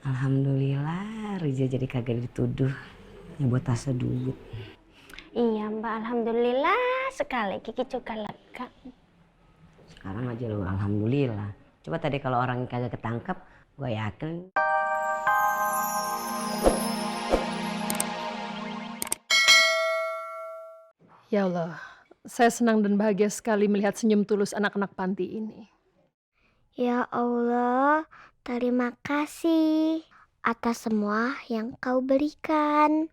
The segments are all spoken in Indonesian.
Alhamdulillah Riza jadi kagak dituduh nyebut tas duit. Iya Mbak, alhamdulillah sekali. Kiki juga lega. Sekarang aja lo alhamdulillah. Coba tadi kalau orang yang kagak ketangkep, gue yakin. Ya Allah, saya senang dan bahagia sekali melihat senyum tulus anak-anak panti ini. Ya Allah, terima kasih atas semua yang kau berikan.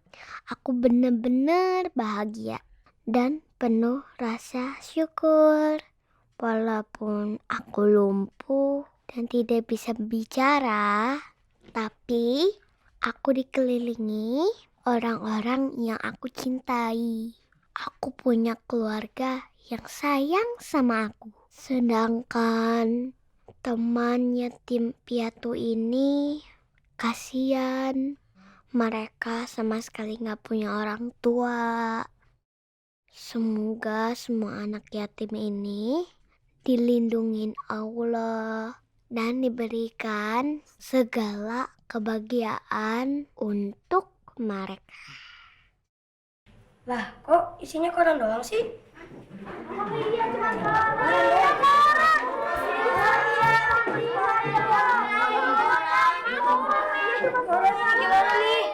Aku benar-benar bahagia dan penuh rasa syukur. Walaupun aku lumpuh dan tidak bisa bicara, tapi aku dikelilingi orang-orang yang aku cintai. Aku punya keluarga yang sayang sama aku. Sedangkan teman yatim piatu ini kasihan. Mereka sama sekali gak punya orang tua. Semoga semua anak yatim ini dilindungin Allah dan diberikan segala kebahagiaan untuk mereka. Lah, kok isinya koran doang sih? Iya, cuma Gimana nih?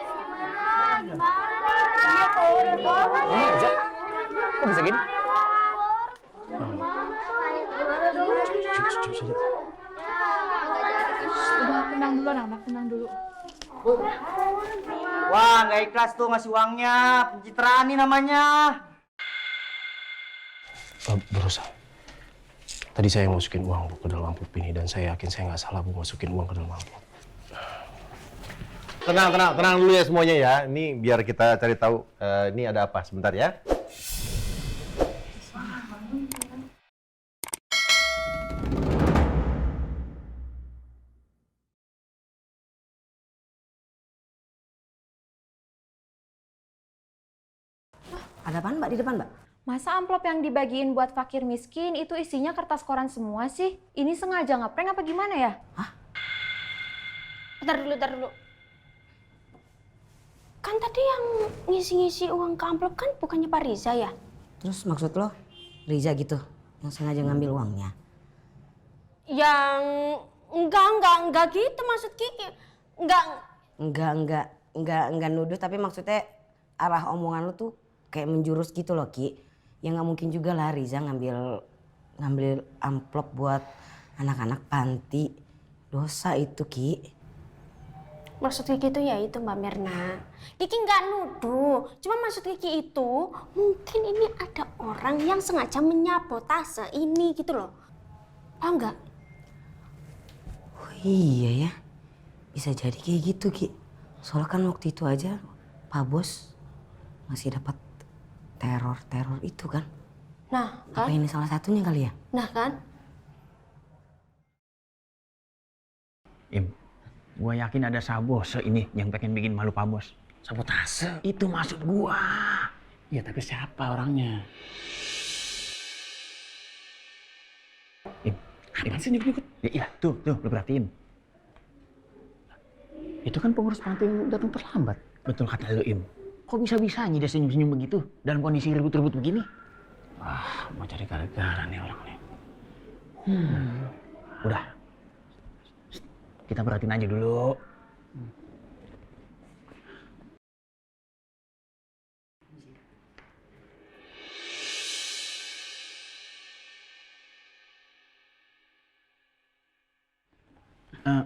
Iya, koran doang. Bisa? Kok bisa gini? Udah tenang dulu anak, tenang dulu. Wah, nggak ikhlas tuh ngasih uangnya. Pencitraan nih namanya. Berusaha. Tadi saya masukin uang ke dalam amplop ini dan saya yakin saya nggak salah masukin uang ke dalam amplop. Tenang dulu ya semuanya ya. Ini biar kita cari tahu ini ada apa sebentar ya. Ada apaan Mbak di depan Mbak? Masa amplop yang dibagiin buat fakir miskin itu isinya kertas koran semua sih? Ini sengaja ngeprank apa gimana ya? Hah? Bentar dulu. Kan tadi yang ngisi-ngisi uang ke amplop kan bukannya Pak Riza ya? Terus maksud lo Riza gitu yang sengaja ngambil uangnya? Yang enggak gitu maksud Kiki. Enggak nuduh, tapi maksudnya arah omongan lo tuh kayak menjurus gitu loh Ki. Ya nggak mungkin juga lah Riza ngambil amplop buat anak-anak panti. Dosa itu Ki. Maksud Kiki itu ya itu Mbak Mirna. Kiki nggak nuduh. Cuma maksud Kiki itu mungkin ini ada orang yang sengaja menyabotase ini gitu loh. Paham nggak? Oh iya ya. Bisa jadi kayak gitu Ki. Soalnya kan waktu itu aja Pak Bos masih dapat teror itu kan. Nah, Apa kan? ini salah satunya kali ya? Nah, kan? Im, gua yakin ada sabose ini yang pengen bikin malu Pak Bos. Sabotase? Itu maksud gua. Ya tapi siapa orangnya? Im, Apaan sih nyebut-nyebut? iya, tuh, lu perhatiin. Itu kan pengurus panti yang datang terlambat. Betul kata lu, Im. Kok bisa-bisanya dia senyum-senyum begitu dalam kondisi ribut-ribut begini? Wah, mau cari gara-gara nih orang nih. Udah. Kita perhatiin aja dulu.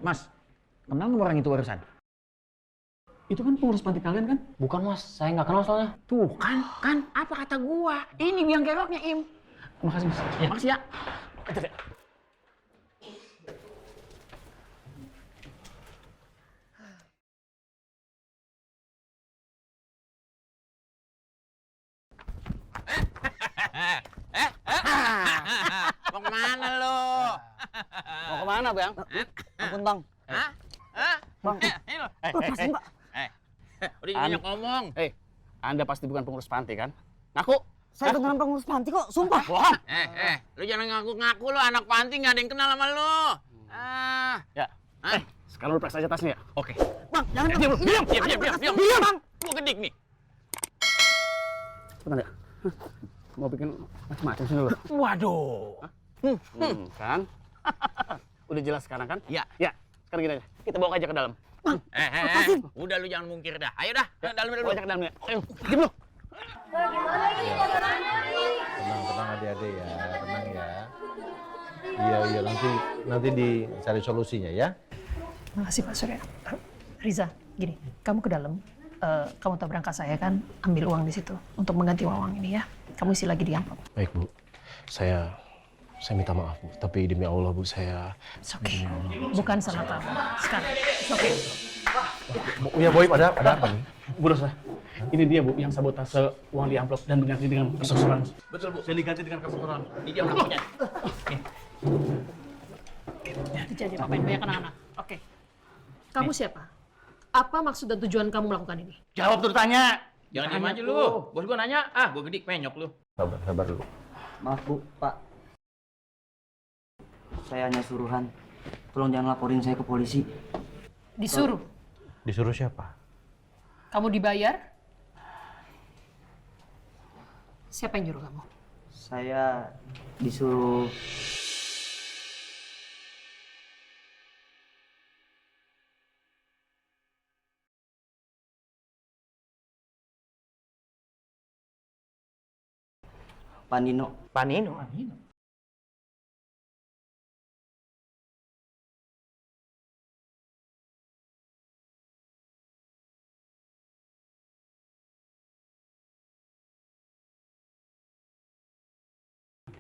Mas, kenal nomor orang itu barusan? Itu kan pengurus panti kalian kan? Bukan mas, saya nggak kenal soalnya. Tuh kan, apa kata gua? Ini biang keroknya, Im. Makasih mas. Ya. Makasih ya. Mau kemana lo? Mau kemana bang? Ampun bang. Hah? Bang. Ini lo. Lepasin Pak. Udah banyak ngomong. Anda pasti bukan pengurus panti kan? Ngaku? Saya beneran pengurus panti kok, sumpah. Bohong. Lu jangan ngaku-ngaku lo anak panti nggak ada yang kenal sama lo. Ya. Sekarang lu periksa aja tasnya ya. Oke. Bang, jangan diam, Bang. Gua gedik nih. Bentar ya. Mau bikin macam-macam sih lu. Waduh. Kan? Udah jelas sekarang kan? Ya. Ya. Sekarang gini aja. Kita bawa aja ke dalam. Udah lu jangan mungkir dah. Ayo dah, ke dalam dulu. Bawa aja ke dalam ya. Ayo, diam lu. Tenang adik-adik ya, tenang ya. Iya, nanti dicari solusinya ya. Makasih Pak Surya. Riza, gini, kamu ke dalam. Kamu tahu berangkas saya kan, ambil uang di situ untuk mengganti uang ini ya. Kamu isi lagi di amplop. Baik Bu, saya minta maaf Bu, tapi demi Allah Bu saya... It's okay. Bukan salah kamu. Sekarang, it's okay. Ya Boy, ada apa nih? Bu Rosa, ini dia Bu yang sabotase uang di amplop dan diganti dengan kertas koran. Betul, Bu. Dan diganti dengan kertas koran. Ini dia amplopnya. Jadi ngapain banyak anak-anak? Oke. Kamu siapa? Apa maksud dan tujuan kamu melakukan ini? Jawab tuh tanya. Jangan diem aja lu. Bos gua nanya, gua gedik penyok lu. Sabar dulu. Maaf Bu, Pak. Saya hanya suruhan. Tolong jangan laporin saya ke polisi. Disuruh? Disuruh siapa? Kamu dibayar? Siapa yang nyuruh kamu? Saya disuruh... Pak Nino. Pak Nino.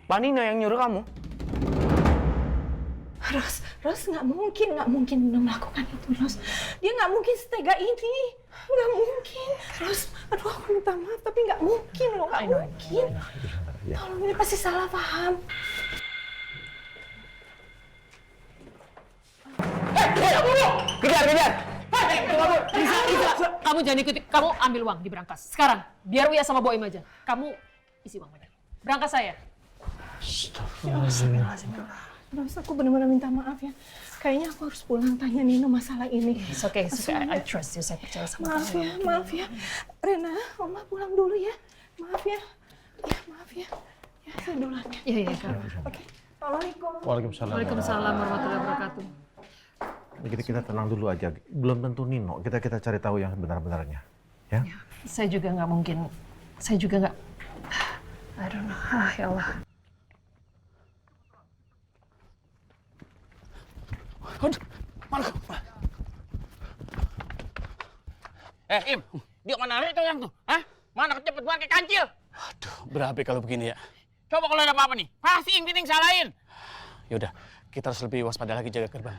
Pak Nino yang nyuruh kamu? Ros nggak mungkin Nino melakukan itu, Ros. Dia nggak mungkin setega ini. Nggak mungkin. Ros, aduh aku minta maaf, tapi nggak mungkin loh, nggak mungkin. Tolong, ini pasti salah paham. Kejar! Riza, kamu jangan ikuti. Kamu ambil uang di berangkas. Sekarang, biar Uya sama Boim aja. Kamu isi uang aja. Berangkas saya. Ros, aku benar-benar minta maaf ya. Kayaknya aku harus pulang tanya Nino masalah ini. It's okay. I trust you. Saya percaya sama kamu. Maaf ya. Rena, Oma pulang dulu ya. Maaf ya. Ya, saya duluan ya. Iya, Kak. Oke. Assalamualaikum. Waalaikumsalam warahmatullahi wabarakatuh. Kita tenang dulu aja. Belum tentu Nino. Kita cari tahu yang benar-benarnya. Ya? Saya juga nggak mungkin. I don't know. Ya Allah. Im, dia mana narik tuh yang tuh? Hah? Mana kecepet banget kayak kancil? Aduh, berabe kalau begini ya. Coba kalau ada apa-apa nih, pasti Im Titing salahin. Yaudah, kita harus lebih waspada lagi jaga gerbang.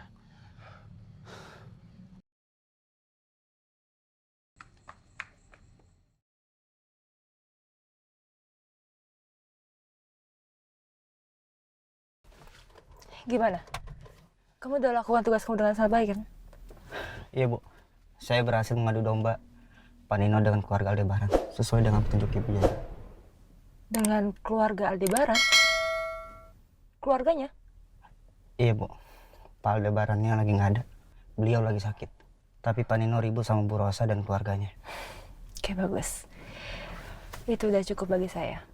Gimana? Kamu udah lakukan tugas kamu dengan sangat baik kan? Iya Bu, saya berhasil mengadu domba Pak Nino dengan keluarga Aldebaran sesuai dengan petunjuk Ibu ya. Dengan keluarga Aldebaran? Keluarganya? Iya Bu, Pak Aldebarannya lagi nggak ada. Beliau lagi sakit. Tapi Pak Nino ribut sama Bu Rosa dan keluarganya. Oke, bagus. Itu udah cukup bagi saya.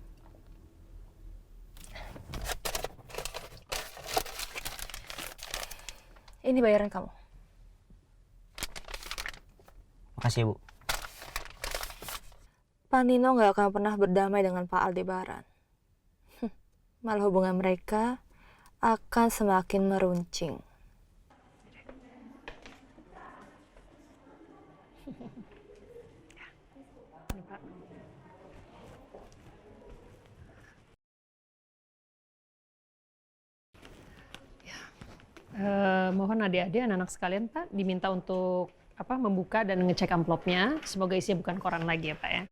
Ini bayaran kamu. Makasih Bu. Pak Nino nggak akan pernah berdamai dengan Pak Aldebaran. Malah hubungan mereka akan semakin meruncing. Mohon adik-adik, anak-anak sekalian, Pak, diminta untuk membuka dan ngecek amplopnya. Semoga isinya bukan koran lagi ya, Pak ya.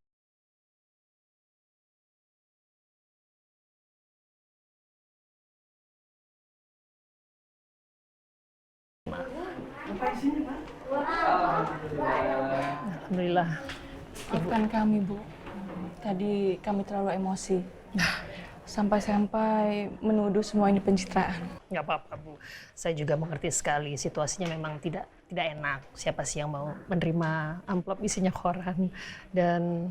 Alhamdulillah. Maafkan kami, Bu. Tadi kami terlalu emosi. sampai-sampai menuduh semua ini pencitraan. Nggak apa-apa, Bu. Saya juga mengerti sekali situasinya memang tidak enak. Siapa sih yang mau menerima amplop isinya koran? Dan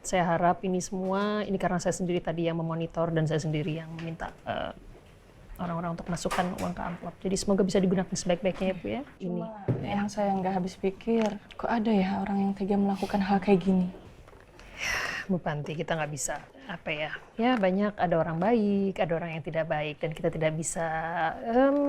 saya harap ini semua, ini karena saya sendiri tadi yang memonitor dan saya sendiri yang meminta orang-orang untuk masukkan uang ke amplop. Jadi semoga bisa digunakan sebaik-baiknya ya, Bu ya. Ini. Yang saya nggak habis pikir, kok ada ya orang yang tega melakukan hal kayak gini? Bu Panti, kita nggak bisa apa ya? Ya banyak, ada orang baik, ada orang yang tidak baik, dan kita tidak bisa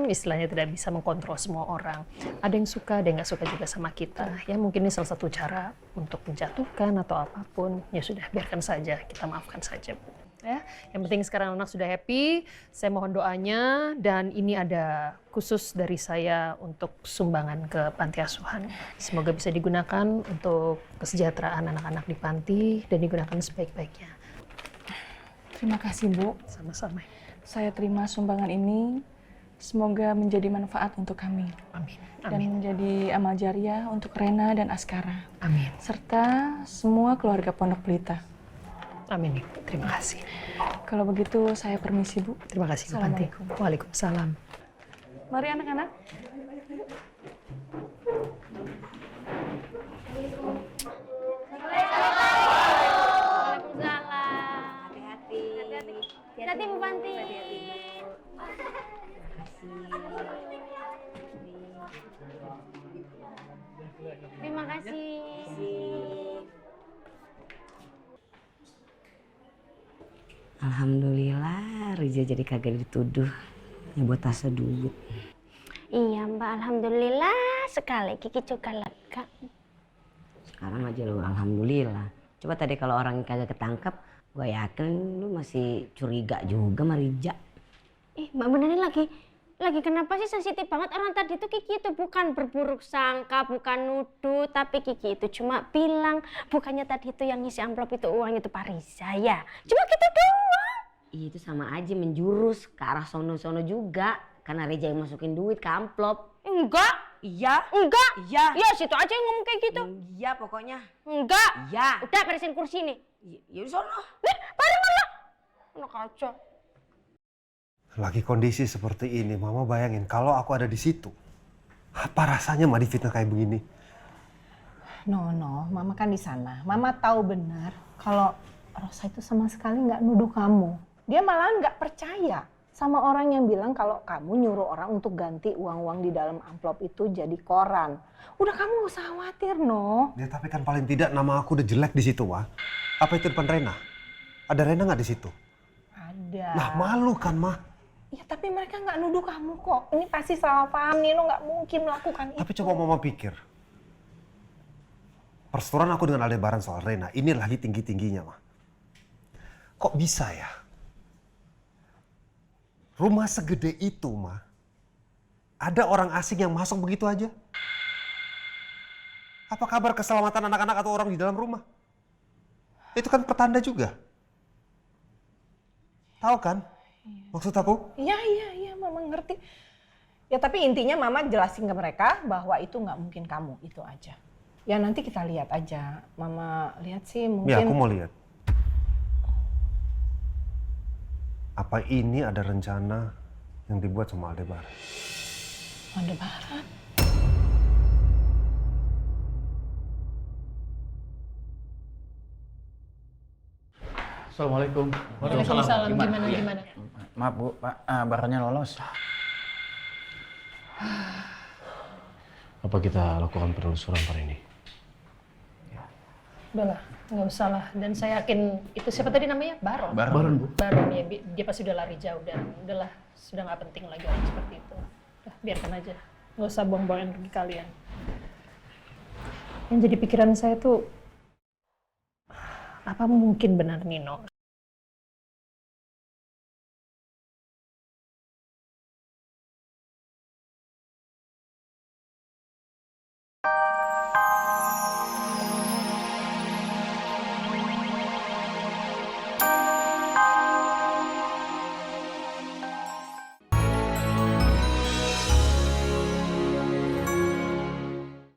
istilahnya tidak bisa mengkontrol semua orang. Ada yang suka, ada yang nggak suka juga sama kita. Ya mungkin ini salah satu cara untuk menjatuhkan atau apapun. Ya sudah, biarkan saja, kita maafkan saja, Bu. Ya, yang penting sekarang anak sudah happy. Saya mohon doanya, dan ini ada khusus dari saya untuk sumbangan ke panti asuhan. Semoga bisa digunakan untuk kesejahteraan anak-anak di panti dan digunakan sebaik-baiknya. Terima kasih, Bu. Sama-sama. Saya terima sumbangan ini. Semoga menjadi manfaat untuk kami. Amin. Dan menjadi amal jariah untuk Rena dan Askara. Amin. Serta semua keluarga Pondok Pelita. Amin. Terima kasih. Kalau begitu saya permisi, Bu. Terima kasih, Bu Panti. Waalaikumsalam. Mari anak-anak. Hati-hati. Hati-hati Bu Panti. Terima kasih. Alhamdulillah Riza jadi kagak dituduh buat tas duit. Iya Mbak, alhamdulillah sekali. Kiki juga lega. Sekarang aja lu alhamdulillah. Coba tadi kalau orang yang kagak ketangkep, gue yakin lu masih curiga juga sama Riza. Mbak Menani lagi kenapa sih sensitif banget? Orang tadi tuh Kiki itu bukan berburuk sangka, bukan nuduh, tapi Kiki itu cuma bilang bukannya tadi itu yang ngisi amplop itu uang itu Pak Riza ya. Cuma gitu doang. Iya itu sama aja menjurus ke arah sono-sono juga. Karena Riza yang masukin duit ke amplop. Enggak. Iya. Enggak. Iya. Ya situ aja yang ngomong kayak gitu. Iya pokoknya. Enggak. Iya. Udah beresin kursi nih. Ya di sono. Bareng mana? Enak aja. Lagi kondisi seperti ini, Mama bayangin kalau aku ada di situ. Apa rasanya Mama difitnah kayak begini? No, Mama kan di sana. Mama tahu benar kalau Rosa itu sama sekali nggak nuduh kamu. Dia malah nggak percaya sama orang yang bilang kalau kamu nyuruh orang untuk ganti uang-uang di dalam amplop itu jadi koran. Udah kamu nggak usah khawatir, No. Ya tapi kan paling tidak nama aku udah jelek di situ, Wah. Apa itu depan Rena? Ada Rena nggak di situ? Ada. Nah malu kan, Mah. Ya tapi mereka nggak nuduh kamu kok. Ini pasti salah paham, Nino nggak mungkin melakukan itu. Tapi coba Mama pikir. Perseteruan aku dengan Aldebaran soal Rena, ini lagi tinggi-tingginya, Mah. Kok bisa ya? Rumah segede itu, Mah. Ada orang asing yang masuk begitu aja? Apa kabar keselamatan anak-anak atau orang di dalam rumah? Itu kan pertanda juga. Tahu kan? Maksud aku? Iya, Mama ngerti. Ya tapi intinya Mama jelasin ke mereka bahwa itu nggak mungkin kamu, itu aja. Ya nanti kita lihat aja. Mama lihat sih mungkin. Ya, aku mau lihat. Apa ini ada rencana yang dibuat sama Aldebaran? Aldebaran? Assalamualaikum. Waalaikumsalam. Gimana? Maaf Bu, Pak, barangnya lolos. Apa kita lakukan penelusuran hari ini? Udahlah, nggak usah lah. Dan saya yakin itu siapa tadi namanya? Baron. Baron, Bu. Baron ya, dia pasti udah lari jauh dan udahlah, sudah nggak penting lagi orang seperti itu. Udah, biarkan aja. Nggak usah buang-buang energi kalian. Yang jadi pikiran saya tuh, apa mungkin benar Nino